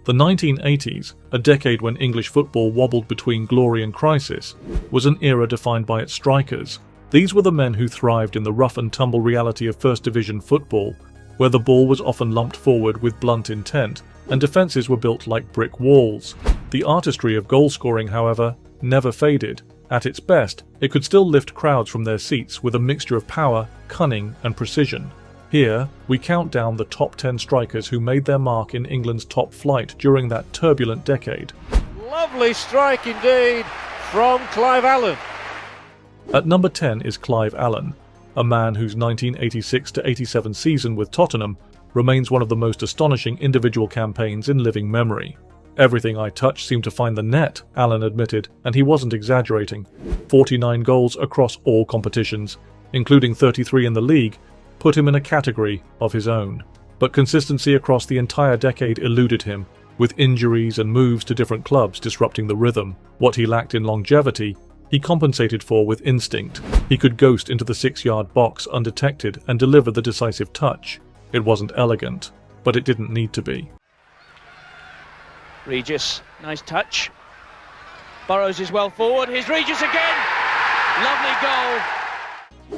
The 1980s, a decade when English football wobbled between glory and crisis, was an era defined by its strikers. These were the men who thrived in the rough-and-tumble reality of First Division football, where the ball was often lumped forward with blunt intent, and defences were built like brick walls. The artistry of goal-scoring, however, never faded. At its best, it could still lift crowds from their seats with a mixture of power, cunning, and precision. Here, we count down the top 10 strikers who made their mark in England's top flight during that turbulent decade. Lovely strike indeed from Clive Allen. At number 10 is Clive Allen, a man whose 1986-87 season with Tottenham remains one of the most astonishing individual campaigns in living memory. "Everything I touched seemed to find the net," Allen admitted, and he wasn't exaggerating. 49 goals across all competitions, including 33 in the league, put him in a category of his own. But consistency across the entire decade eluded him, with injuries and moves to different clubs disrupting the rhythm. What he lacked in longevity, he compensated for with instinct. He could ghost into the 6-yard box undetected and deliver the decisive touch. It wasn't elegant, but it didn't need to be. Regis, nice touch. Burrows is well forward. Here's Regis again. Lovely goal.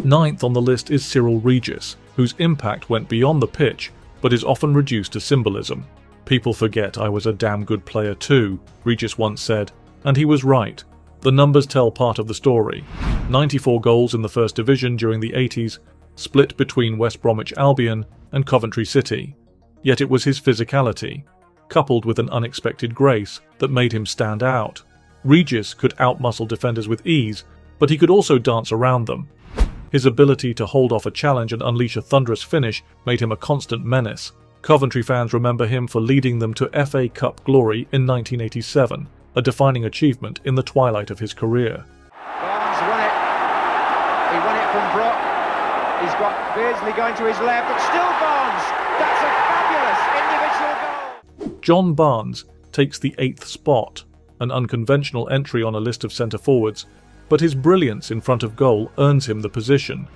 Ninth on the list is Cyrille Regis, whose impact went beyond the pitch, but is often reduced to symbolism. "People forget I was a damn good player too," Regis once said, and he was right. The numbers tell part of the story. 94 goals in the First Division during the 80s, split between West Bromwich Albion and Coventry City. Yet it was his physicality, coupled with an unexpected grace, that made him stand out. Regis could outmuscle defenders with ease, but he could also dance around them. His ability to hold off a challenge and unleash a thunderous finish made him a constant menace. Coventry fans remember him for leading them to FA Cup glory in 1987, a defining achievement in the twilight of his career. Barnes won it. He won it from Brock. He's got Beardsley going to his left. It's still Barnes. That's a fabulous individual goal. John Barnes takes the 8th spot, an unconventional entry on a list of centre-forwards, but his brilliance in front of goal earns him the position.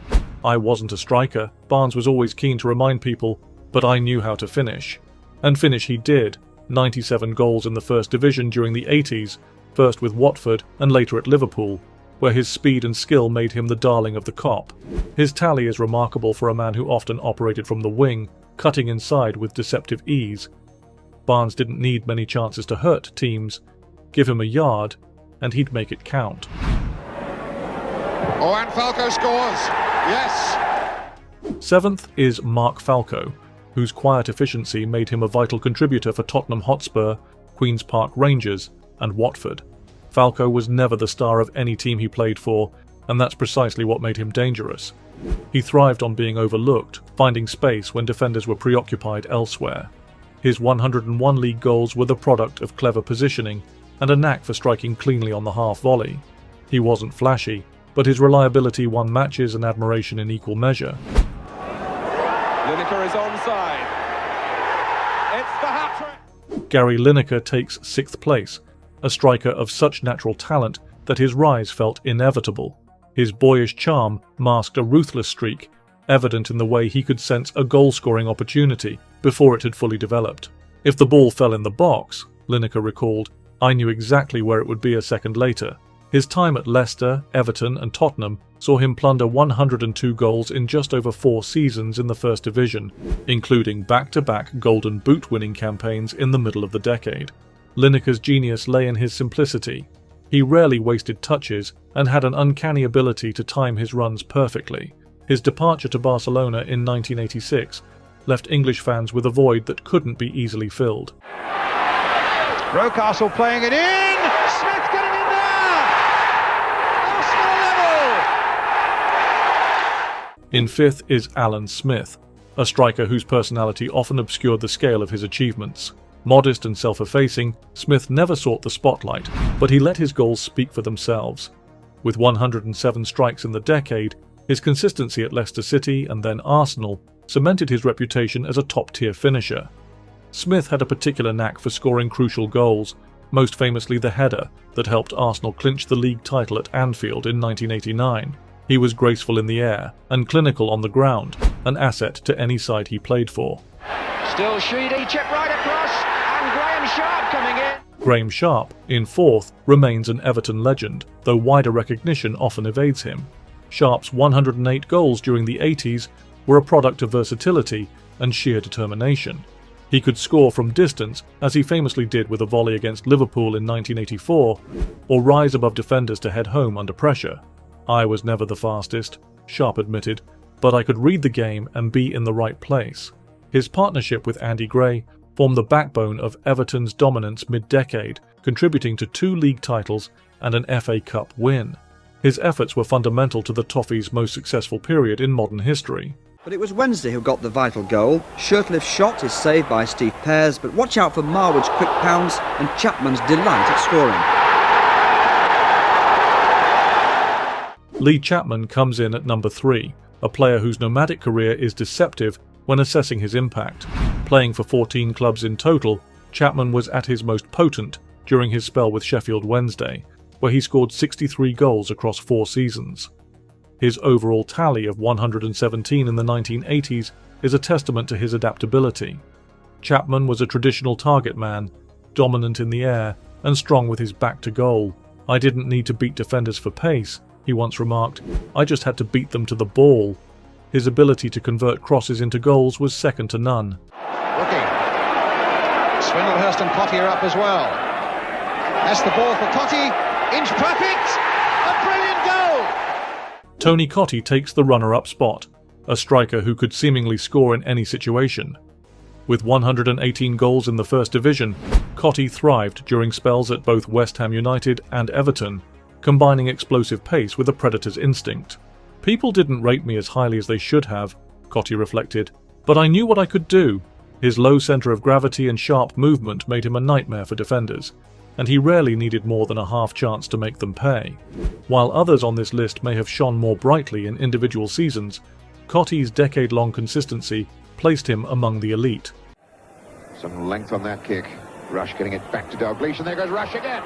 "I wasn't a striker," Barnes was always keen to remind people, "but I knew how to finish." And finish he did. 97 goals in the First Division during the 80s, first with Watford and later at Liverpool, where his speed and skill made him the darling of the Kop. His tally is remarkable for a man who often operated from the wing, cutting inside with deceptive ease. Barnes didn't need many chances to hurt teams. Give him a yard, and he'd make it count. Oh, and Falco scores! Yes! 7th is Mark Falco, whose quiet efficiency made him a vital contributor for Tottenham Hotspur, Queen's Park Rangers, and Watford. Falco was never the star of any team he played for, and that's precisely what made him dangerous. He thrived on being overlooked, finding space when defenders were preoccupied elsewhere. His 101 league goals were the product of clever positioning and a knack for striking cleanly on the half volley. He wasn't flashy, but his reliability won matches and admiration in equal measure. Lineker is onside. It's the hat-trick. Gary Lineker takes 6th place, a striker of such natural talent that his rise felt inevitable. His boyish charm masked a ruthless streak, evident in the way he could sense a goal-scoring opportunity before it had fully developed. "If the ball fell in the box," Lineker recalled, "I knew exactly where it would be a second later." His time at Leicester, Everton and Tottenham saw him plunder 102 goals in just over 4 seasons in the First Division, including back-to-back Golden Boot-winning campaigns in the middle of the decade. Lineker's genius lay in his simplicity. He rarely wasted touches and had an uncanny ability to time his runs perfectly. His departure to Barcelona in 1986 left English fans with a void that couldn't be easily filled. Rocastle playing it in. Smith got it in there. Arsenal level. In 5th is Alan Smith, a striker whose personality often obscured the scale of his achievements. Modest and self-effacing, Smith never sought the spotlight, but he let his goals speak for themselves. With 107 strikes in the decade, his consistency at Leicester City and then Arsenal cemented his reputation as a top-tier finisher. Smith had a particular knack for scoring crucial goals, most famously the header that helped Arsenal clinch the league title at Anfield in 1989. He was graceful in the air and clinical on the ground, an asset to any side he played for. Still Sheedy, chip right across, and and Graeme Sharp coming in. Graeme Sharp, in fourth, remains an Everton legend, though wider recognition often evades him. Sharp's 108 goals during the 80s were a product of versatility and sheer determination. He could score from distance, as he famously did with a volley against Liverpool in 1984, or rise above defenders to head home under pressure. I was never the fastest, Sharp admitted, but I could read the game and be in the right place. His partnership with Andy Gray formed the backbone of Everton's dominance mid-decade, contributing to 2 league titles and an FA Cup win. His efforts were fundamental to the Toffees' most successful period in modern history. But it was Wednesday who got the vital goal. Shirtliff's shot is saved by Steve Pears, but watch out for Marwood's quick pounce and Chapman's delight at scoring. Lee Chapman comes in at number 3, a player whose nomadic career is deceptive when assessing his impact. Playing for 14 clubs in total, Chapman was at his most potent during his spell with Sheffield Wednesday, where he scored 63 goals across 4 seasons. His overall tally of 117 in the 1980s is a testament to his adaptability. Chapman was a traditional target man, dominant in the air and strong with his back to goal. "I didn't need to beat defenders for pace," he once remarked, "I just had to beat them to the ball." His ability to convert crosses into goals was second to none. Looking. Swindlehurst and Cottee are up as well. That's the ball for Cottee. Inch perfect. A brilliant goal. Tony Cottee takes the runner-up spot, a striker who could seemingly score in any situation. With 118 goals in the First Division, Cottee thrived during spells at both West Ham United and Everton, combining explosive pace with a predator's instinct. "People didn't rate me as highly as they should have," Cottee reflected, "but I knew what I could do." His low centre of gravity and sharp movement made him a nightmare for defenders, and he rarely needed more than a half chance to make them pay. While others on this list may have shone more brightly in individual seasons, Cottee's decade-long consistency placed him among the elite. Some length on that kick. Rush getting it back to Dalglish, and there goes Rush again.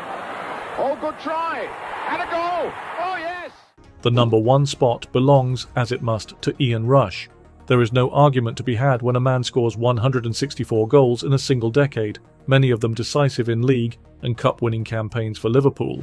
Oh, good try. And a goal. Oh, yes. The number 1 spot belongs, as it must, to Ian Rush. There is no argument to be had when a man scores 164 goals in a single decade, many of them decisive in league and cup-winning campaigns for Liverpool.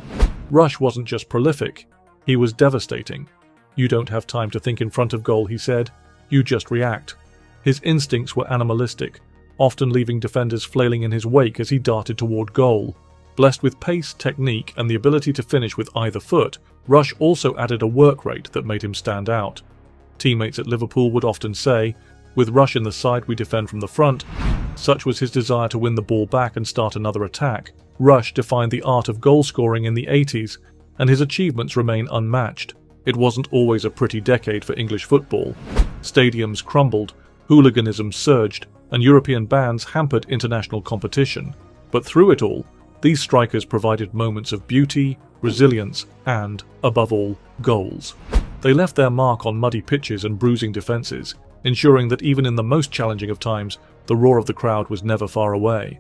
Rush wasn't just prolific, he was devastating. "You don't have time to think in front of goal," he said. "You just react." His instincts were animalistic, often leaving defenders flailing in his wake as he darted toward goal. Blessed with pace, technique, and the ability to finish with either foot, Rush also added a work rate that made him stand out. Teammates at Liverpool would often say, "With Rush in the side, we defend from the front." Such was his desire to win the ball back and start another attack. Rush defined the art of goal scoring in the 80s, and his achievements remain unmatched. It wasn't always a pretty decade for English football. Stadiums crumbled, hooliganism surged, and European bans hampered international competition. But through it all, these strikers provided moments of beauty, resilience, and, above all, goals. They left their mark on muddy pitches and bruising defences, ensuring that even in the most challenging of times, the roar of the crowd was never far away.